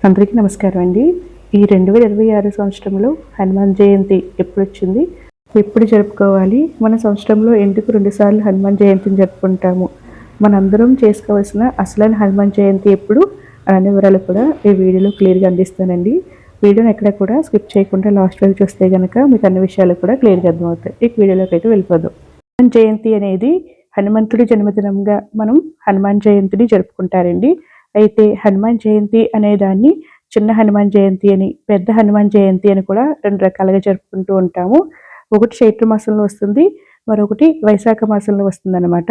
అందరికీ నమస్కారం అండి. ఈ 2026 సంవత్సరంలో హనుమాన్ జయంతి ఎప్పుడొచ్చింది? ఎప్పుడు జరుపుకోవాలి? మన సంవత్సరంలో ఎందుకు 2 సార్లు హనుమాన్ జయంతిని జరుపుకుంటాము? మనందరం చేసుకోవాల్సిన అసలైన హనుమాన్ జయంతి ఎప్పుడు? అనే వివరాలు కూడా ఈ వీడియోలో క్లియర్‌గా అందిస్తానండి. వీడియోని ఎక్కడ కూడా స్కిప్ చేయకుండా లాస్ట్ వరకు చూస్తే గనక మీకు అన్ని విషయాలు కూడా క్లియర్‌గా అర్థమవుతాయి. ఇక వీడియోలోకైతే వెళ్ళిపోదాం. హనుమాన్ జయంతి అనేది హనుమంతుడి జన్మదినంగా మనం హనుమాన్ జయంతిని జరుపుకుంటారండి. అయితే హనుమాన్ జయంతి అనే దాన్ని చిన్న హనుమాన్ జయంతి అని, పెద్ద హనుమాన్ జయంతి అని కూడా 2 రకాలుగా జరుపుకుంటూ ఉంటాము. ఒకటి చైత్ర మాసంలో వస్తుంది. మరొకటి వైశాఖ మాసంలో వస్తుందన్నమాట.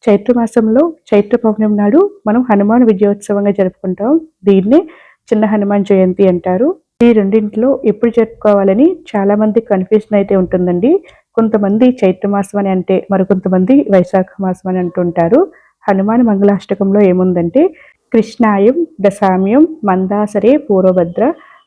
చైత్ర మాసంలో చైత్ర పౌర్ణమి నాడు మనం హనుమాన్ విజయోత్సవంగా జరుపుకుంటాం. దీన్నే చిన్న హనుమాన్ జయంతి అంటారు. ఈ రెండింటిలో ఎప్పుడు జరుపుకోవాలని చాలామంది కన్ఫ్యూజన్ అయితే ఉంటుందండి. కొంతమంది చైత్ర మాసం అని అంటే, మరికొంతమంది వైశాఖ మాసం అని అంటుంటారు. హనుమాన్ మంగళాష్టకంలో ఏముందంటే, కృష్ణాయం దశామ్యం మందాసరే పూర్వభద్ర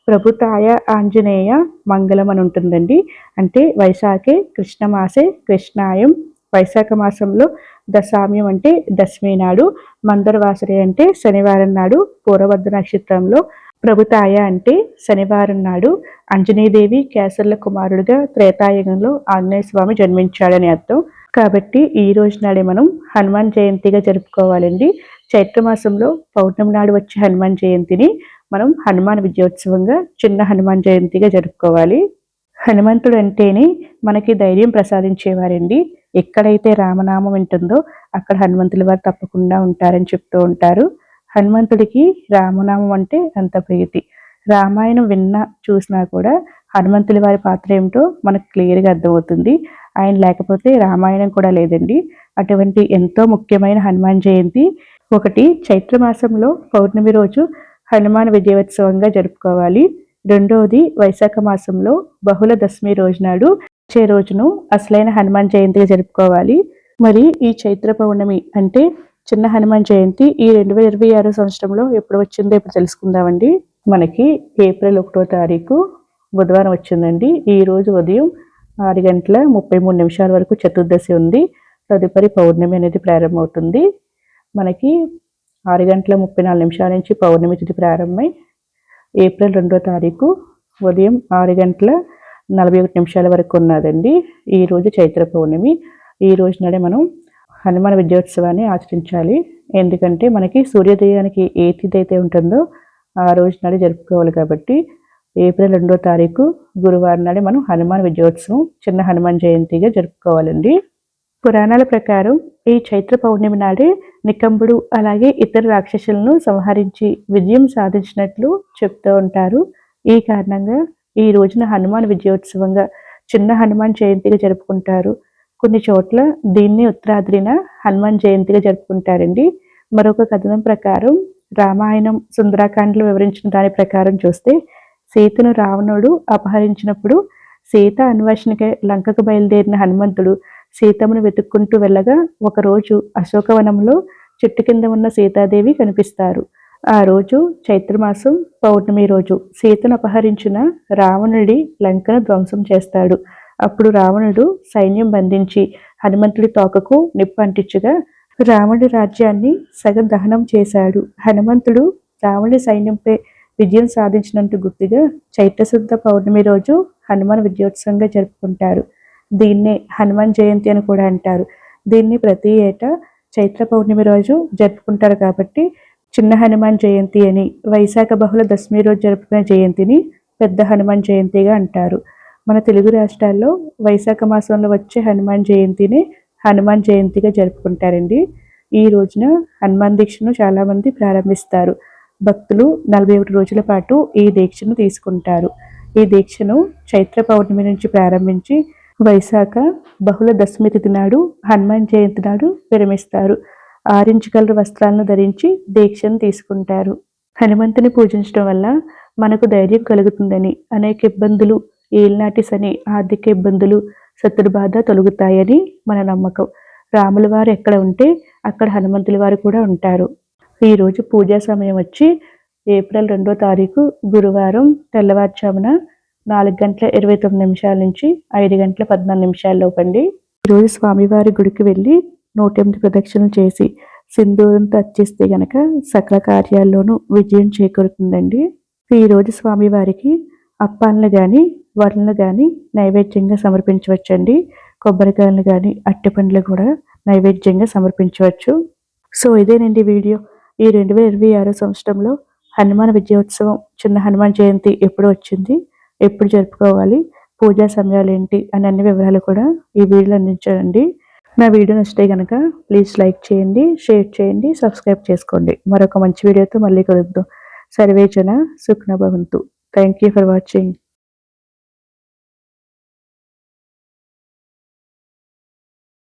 ప్రభుతాయ ఆంజనేయ మంగళం అని ఉంటుందండి. అంటే వైశాఖే కృష్ణమాసే కృష్ణాయం, వైశాఖ మాసంలో దశామ్యం అంటే దశమి నాడు, మందరవాసరే అంటే శనివారం నాడు, పూర్వభద్ర నక్షత్రంలో ప్రభుతాయ అంటే శనివారం నాడు అంజనీదేవి కేసర్ల కుమారుడిగా త్రేతాయుగంలో ఆంజనేయ స్వామి జన్మించాడని అర్థం. కాబట్టి ఈ రోజు నాడే మనం హనుమాన్ జయంతిగా జరుపుకోవాలండి. చైత్రమాసంలో పౌర్ణమి నాడు వచ్చే హనుమాన్ జయంతిని మనం హనుమాన్ విజయోత్సవంగా చిన్న హనుమాన్ జయంతిగా జరుపుకోవాలి. హనుమంతుడు అంటేనే మనకి ధైర్యం ప్రసాదించేవారండి. ఎక్కడైతే రామనామం ఉంటుందో అక్కడ హనుమంతుల వారు తప్పకుండా ఉంటారని చెప్తూ ఉంటారు. హనుమంతుడికి రామనామం అంటే అంత ప్రీతి. రామాయణం విన్నా చూసినా కూడా హనుమంతుల వారి పాత్ర ఏమిటో మనకు క్లియర్గా అర్థమవుతుంది. ఆయన లేకపోతే రామాయణం కూడా లేదండి. అటువంటి ఎంతో ముఖ్యమైన హనుమాన్ జయంతి ఒకటి చైత్రమాసంలో పౌర్ణమి రోజు హనుమాన్ విజయోత్సవంగా జరుపుకోవాలి. రెండవది వైశాఖ మాసంలో బహుళ దశమి రోజు నాడు వచ్చే రోజును అసలైన హనుమాన్ జయంతిగా జరుపుకోవాలి. మరి ఈ చైత్ర పౌర్ణమి అంటే చిన్న హనుమాన్ జయంతి ఈ 2026 సంవత్సరంలో ఎప్పుడు వచ్చిందో ఇప్పుడు తెలుసుకుందామండి. మనకి ఏప్రిల్ 1వ తారీఖు బుధవారం వచ్చిందండి. ఈ రోజు ఉదయం 6:33 వరకు చతుర్దశి ఉంది. తదుపరి పౌర్ణమి అనేది ప్రారంభమవుతుంది. మనకి 6:34 నుంచి పౌర్ణమి తిథి ప్రారంభమై ఏప్రిల్ 2వ తారీఖు ఉదయం 6:41 వరకు ఉన్నదండి. ఈరోజు చైత్ర పౌర్ణమి. ఈ రోజు నాడే మనం హనుమాన్ విజయోత్సవాన్ని ఆచరించాలి. ఎందుకంటే మనకి సూర్యోదయానికి ఏ తిథి అయితే ఉంటుందో ఆ రోజు నాడే జరుపుకోవాలి. కాబట్టి ఏప్రిల్ 2వ తారీఖు గురువారం నాడే మనం హనుమాన్ విజయోత్సవం చిన్న హనుమాన్ జయంతిగా జరుపుకోవాలండి. పురాణాల ప్రకారం ఈ చైత్ర పౌర్ణమి నాడే నికంబుడు అలాగే ఇతర రాక్షసులను సంహరించి విజయం సాధించినట్లు చెప్తూ ఉంటారు. ఈ కారణంగా ఈ రోజున హనుమాన్ విజయోత్సవంగా చిన్న హనుమాన్ జయంతిగా జరుపుకుంటారు. కొన్ని చోట్ల దీన్ని ఉత్తరాద్రిన హనుమాన్ జయంతిగా జరుపుకుంటారండి. మరొక కథనం ప్రకారం రామాయణం సుందరాకాండలో వివరించిన దాని ప్రకారం చూస్తే, సీతను రావణుడు అపహరించినప్పుడు సీత అన్వేషణకై లంకకు బయలుదేరిన హనుమంతుడు సీతమ్మను వెతుక్కుంటూ వెళ్ళగా ఒకరోజు అశోకవనంలో చెట్టు కింద ఉన్న సీతాదేవి కనిపిస్తారు. ఆ రోజు చైత్రమాసం పౌర్ణమి రోజు సీతను అపహరించిన రావణుడి లంకను ధ్వంసం చేస్తాడు. అప్పుడు రావణుడు సైన్యం బంధించి హనుమంతుడి తోకకు నిప్పు అంటించగా రావణుడి రాజ్యాన్ని సగం దహనం చేశాడు. హనుమంతుడు రావణుడి సైన్యంపై విజయం సాధించినందుకు గుర్తుగా చైత్రశుద్ధ పౌర్ణమి రోజు హనుమాన్ విజయోత్సవంగా జరుపుకుంటారు. దీన్నే హనుమాన్ జయంతి అని కూడా అంటారు. దీన్ని ప్రతి ఏటా చైత్ర పౌర్ణమి రోజు జరుపుకుంటారు. కాబట్టి చిన్న హనుమాన్ జయంతి అని, వైశాఖ బహుళ దశమి రోజు జరుపుకునే జయంతిని పెద్ద హనుమాన్ జయంతిగా అంటారు. మన తెలుగు రాష్ట్రాల్లో వైశాఖ మాసంలో వచ్చే హనుమాన్ జయంతిని హనుమాన్ జయంతిగా జరుపుకుంటారండి. ఈ రోజున హనుమాన్ దీక్షను చాలామంది ప్రారంభిస్తారు. భక్తులు 41 రోజుల పాటు ఈ దీక్షను తీసుకుంటారు. ఈ దీక్షను చైత్ర పౌర్ణమి నుంచి ప్రారంభించి వైశాఖ బహుళ దశమి తిథి నాడు హనుమాన్ జయంతి నాడు విరమిస్తారు. ఆరెంజ్ కలర్ వస్త్రాలను ధరించి దీక్షను తీసుకుంటారు. హనుమంతుని పూజించడం వల్ల మనకు ధైర్యం కలుగుతుందని, అనేక ఇబ్బందులు, ఏలినాటి శని, ఆర్థిక ఇబ్బందులు, శత్రు బాధ తొలగుతాయని మన నమ్మకం. రాముల వారు ఎక్కడ ఉంటే అక్కడ హనుమంతుల వారు కూడా ఉంటారు. ఈరోజు పూజా సమయం వచ్చి ఏప్రిల్ 2వ తారీఖు గురువారం తెల్లవారుజామున 4:29 నుంచి 5:14 లోపండి. ఈరోజు స్వామివారి గుడికి వెళ్ళి 108 ప్రదక్షిణలు చేసి సింధూరంతో అర్చిస్తే గనక సకల కార్యాల్లోనూ విజయం చేకూరుతుందండి. ఈరోజు స్వామివారికి అప్పాలను కానీ వడలను కానీ నైవేద్యంగా సమర్పించవచ్చండి. కొబ్బరికాయలను కానీ అరటిపండ్లు కూడా నైవేద్యంగా సమర్పించవచ్చు. సో ఇదేనండి వీడియో. ఈ 2026 సంవత్సరంలో హనుమాన్ విజయోత్సవం, చిన్న హనుమాన్ జయంతి ఎప్పుడు వచ్చింది, ఎప్పుడు జరుపుకోవాలి, పూజా సమయాలేంటి అని అన్ని వివరాలు కూడా ఈ వీడియోలో అందించానండి. నా వీడియో నచ్చితే కనుక ప్లీజ్ లైక్ చేయండి, షేర్ చేయండి, సబ్స్క్రైబ్ చేసుకోండి. మరొక మంచి వీడియోతో మళ్ళీ కలుద్దాం. సర్వే జన సుఖినో భవంతు. Thank you for watching.